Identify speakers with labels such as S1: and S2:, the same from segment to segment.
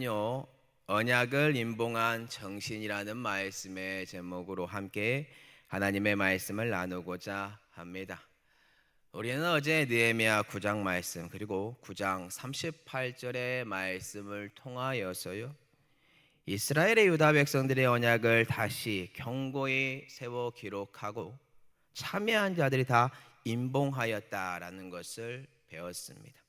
S1: 요 언약을 임봉한 정신이라는 말씀의 제목으로 함께 하나님의 말씀을 나누고자 합니다. 우리는 어제 느헤미야 9장 말씀 그리고 9장 38절의 말씀을 통하여서요, 이스라엘의 유다 백성들의 언약을 다시 경고히 세워 기록하고 참여한 자들이 다 임봉하였다라는 것을 배웠습니다.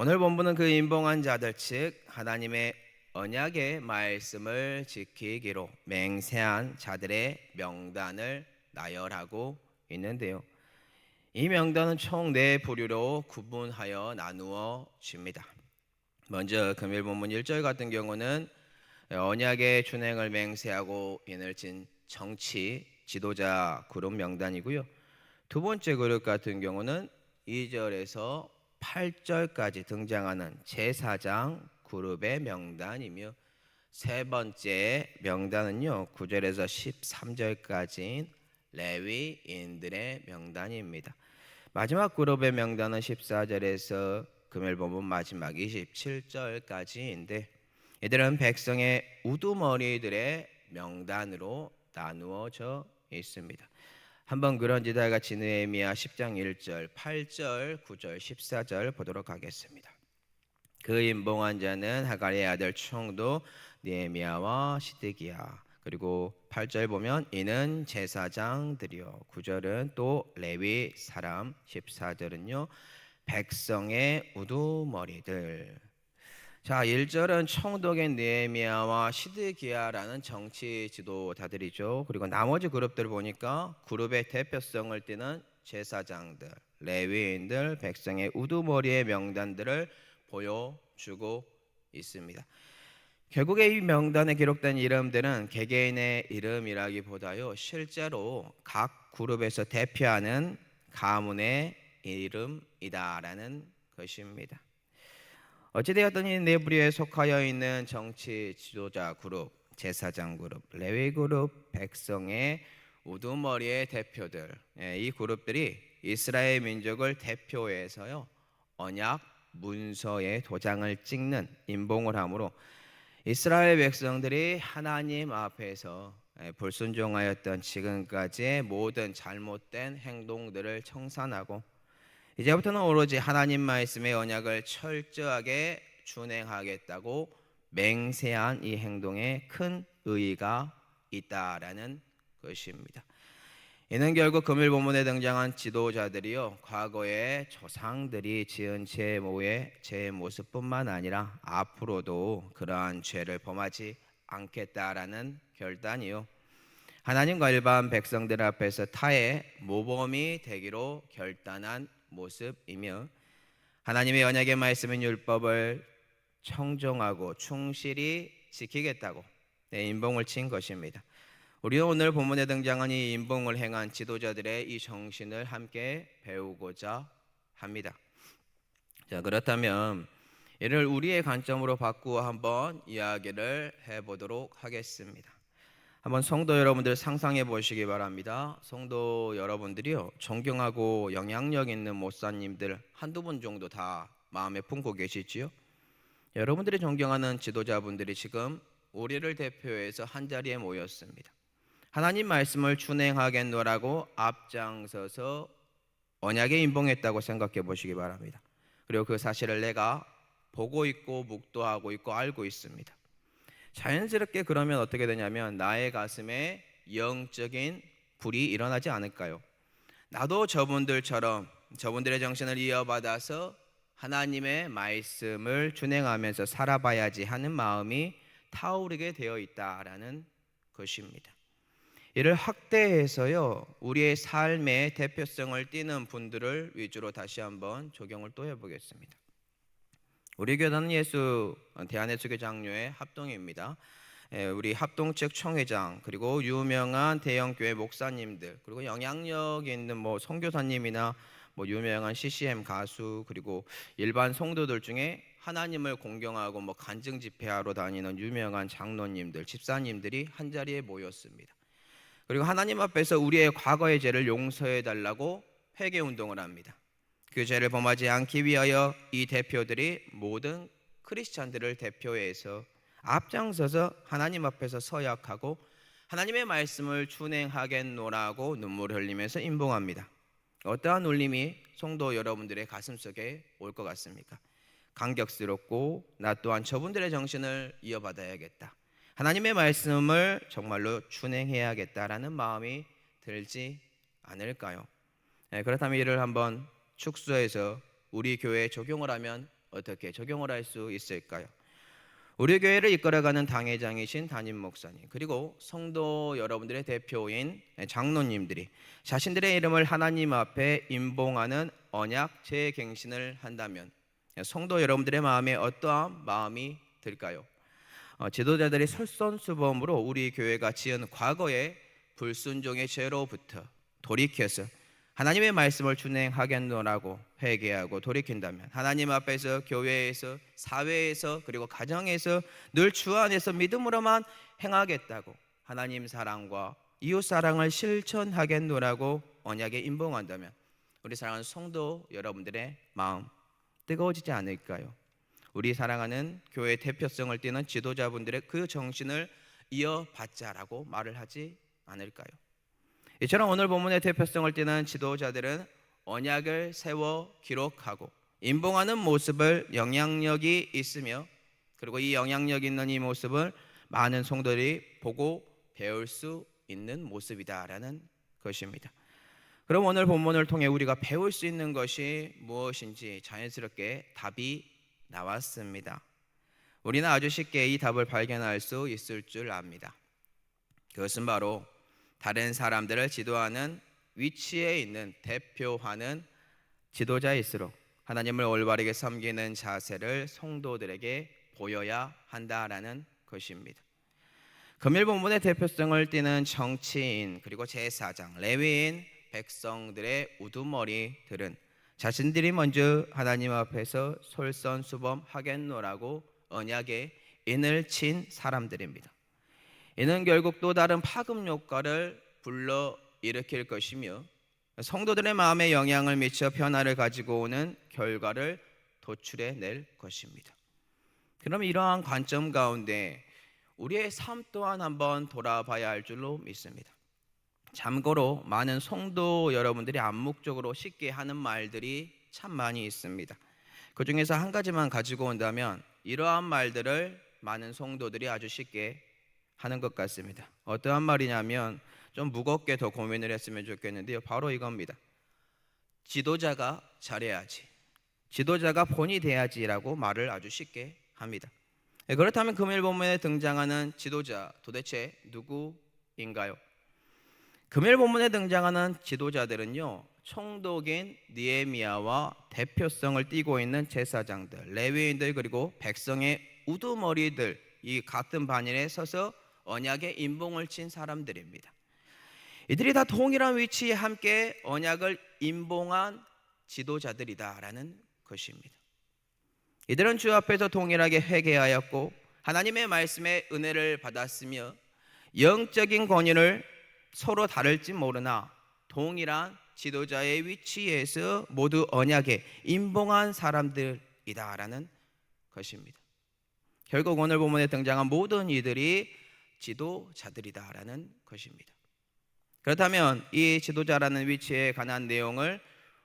S1: 오늘 본문은 그 임봉한 자들, 즉 하나님의 언약의 말씀을 지키기로 맹세한 자들의 명단을 나열하고 있는데요, 이 명단은 총 네 부류로 구분하여 나누어집니다. 먼저 금일 본문 1절 같은 경우는 언약의 준행을 맹세하고 인을 진 정치 지도자 그룹 명단이고요, 두 번째 그룹 같은 경우는 2절에서 8절까지 등장하는 제사장 그룹의 명단이며, 세 번째 명단은요 9절에서 13절까지인 레위인들의 명단입니다. 마지막 그룹의 명단은 14절에서 금요일 본문 마지막 27절까지인데, 이들은 백성의 우두머리들의 명단으로 나누어져 있습니다. 한번 그런지다 같이 느헤미야 10장 1절, 8절, 9절, 14절 보도록 하겠습니다. 그 임봉한 자는 하갈의 아들 총독 느헤미야와 시드기야, 그리고 8절 보면 이는 제사장들이요, 9절은 또 레위 사람, 14절은요 백성의 우두머리들. 자, 1절은 총독의 느헤미야와 시드기야라는 정치 지도자들이죠. 그리고 나머지 그룹들을 보니까 그룹의 대표성을 띠는 제사장들, 레위인들, 백성의 우두머리의 명단들을 보여주고 있습니다. 결국에 이 명단에 기록된 이름들은 개개인의 이름이라기보다요, 실제로 각 그룹에서 대표하는 가문의 이름이다라는 것입니다. 어찌되었든 이 네 부류에 속하여 있는 정치 지도자 그룹, 제사장 그룹, 레위 그룹, 백성의 우두머리의 대표들, 이 그룹들이 이스라엘 민족을 대표해서요 언약 문서에 도장을 찍는 임봉을 하므로 이스라엘 백성들이 하나님 앞에서 불순종하였던 지금까지의 모든 잘못된 행동들을 청산하고 이제부터는 오로지 하나님 말씀의 언약을 철저하게 준행하겠다고 맹세한 이 행동에 큰 의의가 있다라는 것입니다. 이는 결국 금일 본문에 등장한 지도자들이요, 과거의 조상들이 지은 제 모습뿐만 아니라 앞으로도 그러한 죄를 범하지 않겠다라는 결단이요, 하나님과 일반 백성들 앞에서 타의 모범이 되기로 결단한 모습이며, 하나님의 언약의 말씀인 율법을 청종하고 충실히 지키겠다고 임봉을 친 것입니다. 우리는 오늘 본문에 등장한 이 임봉을 행한 지도자들의 이 정신을 함께 배우고자 합니다. 자, 그렇다면 이를 우리의 관점으로 바꾸어 한번 이야기를 해보도록 하겠습니다. 한번 성도 여러분들 상상해 보시기 바랍니다. 성도 여러분들이요, 존경하고 영향력 있는 목사님들 한두 분 정도 다 마음에 품고 계시지요? 여러분들이 존경하는 지도자분들이 지금 우리를 대표해서 한자리에 모였습니다. 하나님 말씀을 준행하겠노라고 앞장서서 언약에 임봉했다고 생각해 보시기 바랍니다. 그리고 그 사실을 내가 보고 있고 묵도하고 있고 알고 있습니다. 자연스럽게 그러면 어떻게 되냐면 나의 가슴에 영적인 불이 일어나지 않을까요? 나도 저분들처럼 저분들의 정신을 이어받아서 하나님의 말씀을 준행하면서 살아봐야지 하는 마음이 타오르게 되어 있다라는 것입니다. 이를 확대해서요, 우리의 삶의 대표성을 띠는 분들을 위주로 다시 한번 적용을 또 해보겠습니다. 우리 교단은 대한예수교 장로의 합동입니다. 우리 합동 측 총회장, 그리고 유명한 대형교회 목사님들, 그리고 영향력 있는 선교사님이나 유명한 CCM 가수, 그리고 일반 성도들 중에 하나님을 공경하고 간증 집회하러 다니는 유명한 장로님들, 집사님들이 한자리에 모였습니다. 그리고 하나님 앞에서 우리의 과거의 죄를 용서해 달라고 회개 운동을 합니다. 그 죄를 범하지 않기 위하여 이 대표들이 모든 크리스찬들을 대표해서 앞장서서 하나님 앞에서 서약하고 하나님의 말씀을 준행하겠노라고 눈물을 흘리면서 임봉합니다. 어떠한 울림이 성도 여러분들의 가슴속에 올 것 같습니까? 감격스럽고 나 또한 저분들의 정신을 이어받아야겠다, 하나님의 말씀을 정말로 준행해야겠다라는 마음이 들지 않을까요? 그렇다면 이를 한번 축소해서 우리 교회에 적용을 하면 어떻게 적용을 할 수 있을까요? 우리 교회를 이끌어가는 당회장이신 담임 목사님, 그리고 성도 여러분들의 대표인 장로님들이 자신들의 이름을 하나님 앞에 임봉하는 언약 재갱신을 한다면 성도 여러분들의 마음에 어떠한 마음이 들까요? 지도자들이 솔선수범으로 우리 교회가 지은 과거의 불순종의 죄로부터 돌이켜서 하나님의 말씀을 준행하겠노라고 회개하고 돌이킨다면 하나님 앞에서, 교회에서, 사회에서, 그리고 가정에서 늘 주 안에서 믿음으로만 행하겠다고 하나님 사랑과 이웃 사랑을 실천하겠노라고 언약에 임봉한다면 우리 사랑하는 성도 여러분들의 마음 뜨거워지지 않을까요? 우리 사랑하는 교회 대표성을 띠는 지도자분들의 그 정신을 이어받자라고 말을 하지 않을까요? 이처럼 오늘 본문의 대표성을 띠는 지도자들은 언약을 세워 기록하고 임봉하는 모습을 영향력이 있으며, 그리고 이 영향력 있는 이 모습을 많은 성도들이 보고 배울 수 있는 모습이다라는 것입니다. 그럼 오늘 본문을 통해 우리가 배울 수 있는 것이 무엇인지 자연스럽게 답이 나왔습니다. 우리는 아주 쉽게 이 답을 발견할 수 있을 줄 압니다. 그것은 바로 다른 사람들을 지도하는 위치에 있는, 대표하는 지도자일수록 하나님을 올바르게 섬기는 자세를 성도들에게 보여야 한다라는 것입니다. 금일 본문의 대표성을 띠는 정치인, 그리고 제사장, 레위인, 백성들의 우두머리들은 자신들이 먼저 하나님 앞에서 솔선수범하겠노라고 언약에 인을 친 사람들입니다. 이는 결국 또 다른 파급 효과를 불러일으킬 것이며 성도들의 마음에 영향을 미쳐 변화를 가지고 오는 결과를 도출해낼 것입니다. 그럼 이러한 관점 가운데 우리의 삶 또한 한번 돌아봐야 할 줄로 믿습니다. 참고로 많은 성도 여러분들이 암묵적으로 쉽게 하는 말들이 참 많이 있습니다. 그 중에서 한 가지만 가지고 온다면 이러한 말들을 많은 성도들이 아주 쉽게 하는 것 같습니다. 어떠한 말이냐면 좀 무겁게 더 고민을 했으면 좋겠는데요, 바로 이겁니다. 지도자가 잘해야지, 지도자가 본이 돼야지라고 말을 아주 쉽게 합니다. 그렇다면 금일 본문에 등장하는 지도자 도대체 누구인가요? 금일 본문에 등장하는 지도자들은요, 총독인 느헤미야와 대표성을 띠고 있는 제사장들, 레위인들, 그리고 백성의 우두머리들, 이 같은 반열에 서서 언약의 임봉을 친 사람들입니다. 이들이 다 동일한 위치에 함께 언약을 임봉한 지도자들이다라는 것입니다. 이들은 주 앞에서 동일하게 회개하였고 하나님의 말씀에 은혜를 받았으며 영적인 권위를 서로 다를지 모르나 동일한 지도자의 위치에서 모두 언약에 임봉한 사람들이다라는 것입니다. 결국 오늘 본문에 등장한 모든 이들이 지도자들이다라는 것입니다. 그렇다면 이 지도자라는 위치에 관한 내용을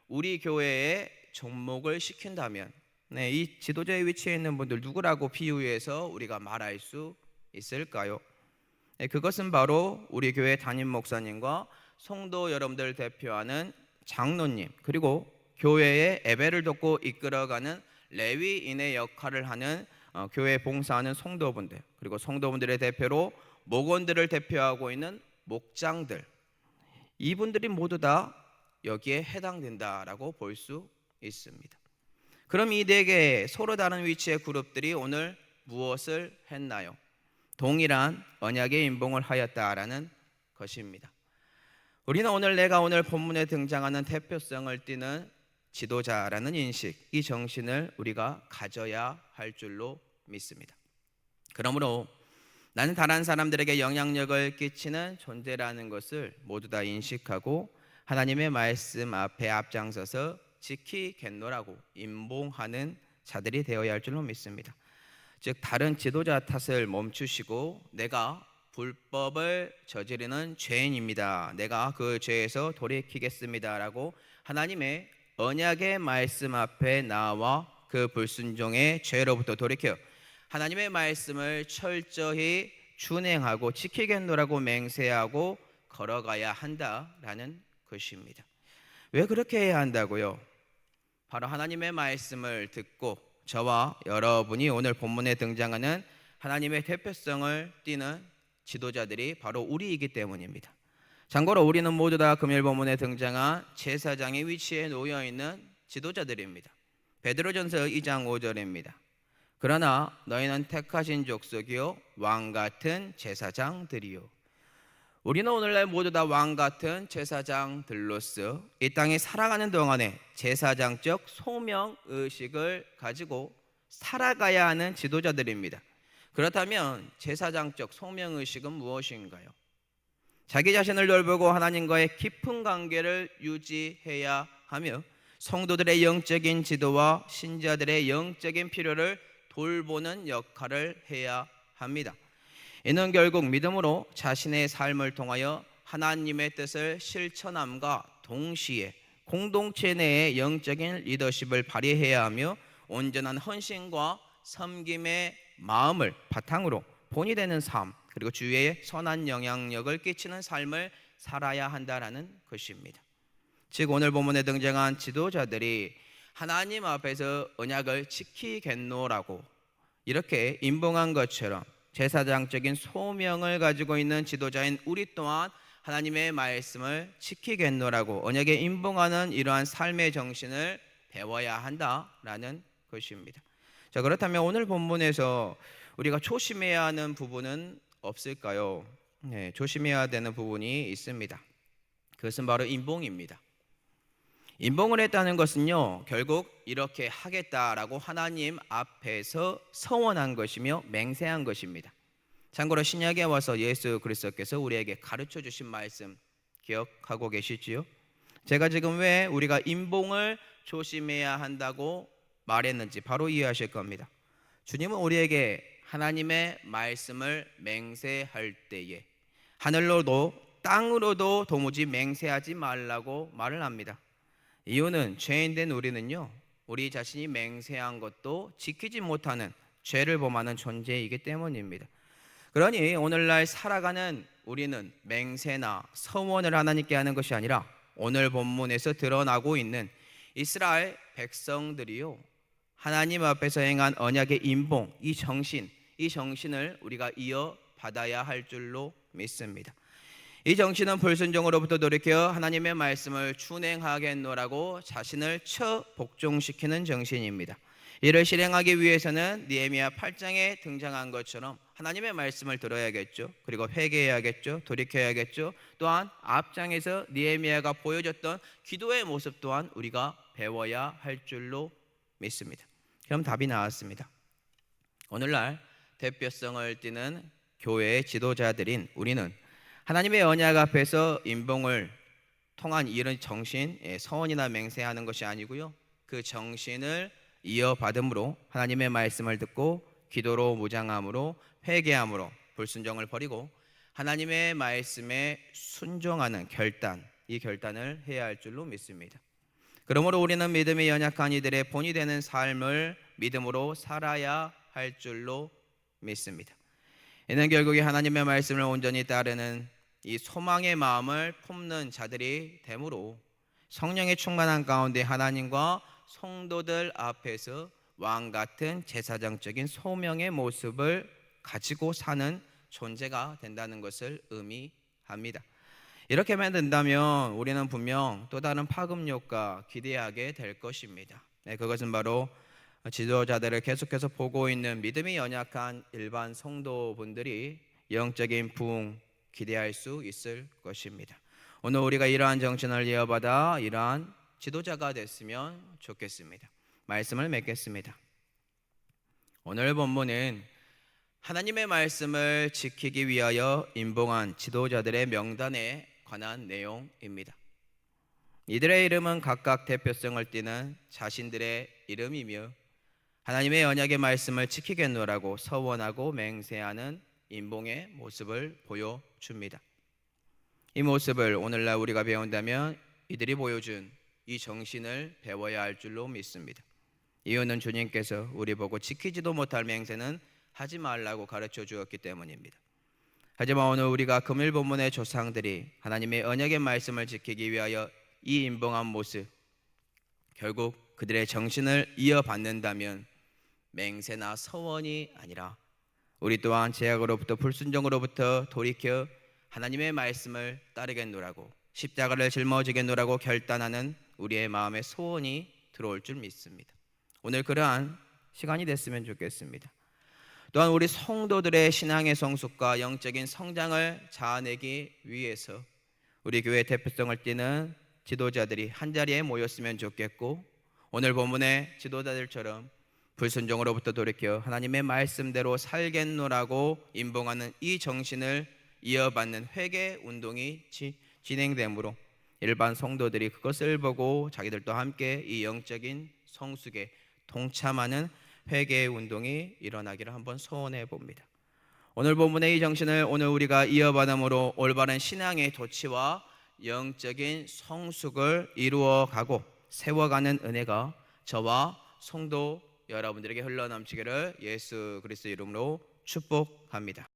S1: 우리 교회에 접목을 시킨다면 이 지도자의 위치에 있는 분들 누구라고 비유해서 우리가 말할 수 있을까요? 그것은 바로 우리 교회 담임 목사님과 성도 여러분들 대표하는 장로님, 그리고 교회의 예배를 돕고 이끌어가는 레위인의 역할을 하는 교회 봉사하는 성도분들, 그리고 성도분들의 대표로 목원들을 대표하고 있는 목장들, 이분들이 모두 다 여기에 해당된다라고 볼 수 있습니다. 그럼 이 네 개의 서로 다른 위치의 그룹들이 오늘 무엇을 했나요? 동일한 언약의 임봉을 하였다라는 것입니다. 우리는 내가 오늘 본문에 등장하는 대표성을 띠는 지도자라는 인식, 이 정신을 우리가 가져야 할 줄로 믿습니다. 그러므로 나는 다른 사람들에게 영향력을 끼치는 존재라는 것을 모두 다 인식하고 하나님의 말씀 앞에 앞장서서 지키겠노라고 임봉하는 자들이 되어야 할 줄로 믿습니다. 즉 다른 지도자 탓을 멈추시고 내가 불법을 저지르는 죄인입니다. 내가 그 죄에서 돌이키겠습니다라고 하나님의 언약의 말씀 앞에 나와 그 불순종의 죄로부터 돌이켜 하나님의 말씀을 철저히 준행하고 지키겠노라고 맹세하고 걸어가야 한다라는 것입니다. 왜 그렇게 해야 한다고요? 바로 하나님의 말씀을 듣고 저와 여러분이 오늘 본문에 등장하는 하나님의 대표성을 띠는 지도자들이 바로 우리이기 때문입니다. 참고로 우리는 모두 다 금요일 본문에 등장한 제사장의 위치에 놓여있는 지도자들입니다. 베드로전서 2장 5절입니다. 그러나 너희는 택하신 족속이요 왕같은 제사장들이요. 우리는 오늘날 모두 다 왕같은 제사장들로서 이 땅에 살아가는 동안에 제사장적 소명의식을 가지고 살아가야 하는 지도자들입니다. 그렇다면 제사장적 소명의식은 무엇인가요? 자기 자신을 돌보고 하나님과의 깊은 관계를 유지해야 하며 성도들의 영적인 지도와 신자들의 영적인 필요를 돌보는 역할을 해야 합니다. 이는 결국 믿음으로 자신의 삶을 통하여 하나님의 뜻을 실천함과 동시에 공동체 내의 영적인 리더십을 발휘해야 하며 온전한 헌신과 섬김의 마음을 바탕으로 본이 되는 삶 그리고 주위에 선한 영향력을 끼치는 삶을 살아야 한다라는 것입니다. 즉 오늘 본문에 등장한 지도자들이 하나님 앞에서 언약을 지키겠노라고 이렇게 임봉한 것처럼 제사장적인 소명을 가지고 있는 지도자인 우리 또한 하나님의 말씀을 지키겠노라고 언약에 임봉하는 이러한 삶의 정신을 배워야 한다라는 것입니다. 자, 그렇다면 오늘 본문에서 우리가 조심해야 하는 부분은 없을까요? 네, 조심해야 되는 부분이 있습니다. 그것은 바로 임봉입니다. 임봉을 했다는 것은요, 결국 이렇게 하겠다라고 하나님 앞에서 서원한 것이며 맹세한 것입니다. 참고로 신약에 와서 예수 그리스도께서 우리에게 가르쳐 주신 말씀 기억하고 계시지요? 제가 지금 왜 우리가 임봉을 조심해야 한다고 말했는지 바로 이해하실 겁니다. 주님은 우리에게 하나님의 말씀을 맹세할 때에 하늘로도 땅으로도 도무지 맹세하지 말라고 말을 합니다. 이유는 죄인된 우리는요, 우리 자신이 맹세한 것도 지키지 못하는 죄를 범하는 존재이기 때문입니다. 그러니 오늘날 살아가는 우리는 맹세나 서원을 하나님께 하는 것이 아니라 오늘 본문에서 드러나고 있는 이스라엘 백성들이요, 하나님 앞에서 행한 언약의 임봉, 이 정신을 우리가 이어받아야 할 줄로 믿습니다. 이 정신은 불순종으로부터 돌이켜 하나님의 말씀을 준행하겠노라고 자신을 복종시키는 정신입니다. 이를 실행하기 위해서는 느헤미야 8장에 등장한 것처럼 하나님의 말씀을 들어야겠죠. 그리고 회개해야겠죠. 돌이켜야겠죠. 또한 앞장에서 느헤미야가 보여줬던 기도의 모습 또한 우리가 배워야 할 줄로 믿습니다. 그럼 답이 나왔습니다. 오늘날 대표성을 띠는 교회의 지도자들인 우리는 하나님의 언약 앞에서 임봉을 통한 이런 정신, 서원이나 맹세하는 것이 아니고요, 그 정신을 이어받음으로 하나님의 말씀을 듣고 기도로 무장함으로 회개함으로 불순종을 버리고 하나님의 말씀에 순종하는 결단, 이 결단을 해야 할 줄로 믿습니다. 그러므로 우리는 믿음이 연약한 이들의 본이 되는 삶을 믿음으로 살아야 할 줄로 믿습니다. 이는 결국에 하나님의 말씀을 온전히 따르는 이 소망의 마음을 품는 자들이 되므로 성령의 충만한 가운데 하나님과 성도들 앞에서 왕같은 제사장적인 소명의 모습을 가지고 사는 존재가 된다는 것을 의미합니다. 이렇게만 된다면 우리는 분명 또 다른 파급력과 기대하게 될 것입니다. 그것은 바로 지도자들을 계속해서 보고 있는 믿음이 연약한 일반 성도분들이 영적인 부흥 기대할 수 있을 것입니다. 오늘 우리가 이러한 정신을 이어받아 이러한 지도자가 됐으면 좋겠습니다. 말씀을 맺겠습니다. 오늘 본문은 하나님의 말씀을 지키기 위하여 임봉한 지도자들의 명단에 관한 내용입니다. 이들의 이름은 각각 대표성을 띠는 자신들의 이름이며 하나님의 언약의 말씀을 지키겠노라고 서원하고 맹세하는 인봉의 모습을 보여줍니다. 이 모습을 오늘날 우리가 배운다면 이들이 보여준 이 정신을 배워야 할 줄로 믿습니다. 이유는 주님께서 우리 보고 지키지도 못할 맹세는 하지 말라고 가르쳐 주었기 때문입니다. 하지만 오늘 우리가 금일 본문의 조상들이 하나님의 언약의 말씀을 지키기 위하여 이 인봉한 모습, 결국 그들의 정신을 이어받는다면 맹세나 서원이 아니라 우리 또한 죄악으로부터 불순종으로부터 돌이켜 하나님의 말씀을 따르겠노라고, 십자가를 짊어지겠노라고 결단하는 우리의 마음의 소원이 들어올 줄 믿습니다. 오늘 그러한 시간이 됐으면 좋겠습니다. 또한 우리 성도들의 신앙의 성숙과 영적인 성장을 자아내기 위해서 우리 교회 대표성을 띠는 지도자들이 한자리에 모였으면 좋겠고, 오늘 본문의 지도자들처럼 불순종으로부터 돌이켜 하나님의 말씀대로 살겠노라고 인봉하는 이 정신을 이어받는 회개 운동이 진행되므로 일반 성도들이 그것을 보고 자기들도 함께 이 영적인 성숙에 동참하는 회개의 운동이 일어나기를 한번 소원해 봅니다. 오늘 본문의 이 정신을 오늘 우리가 이어받음으로 올바른 신앙의 도취와 영적인 성숙을 이루어가고 세워가는 은혜가 저와 성도 여러분들에게 흘러넘치기를 예수 그리스도 이름으로 축복합니다.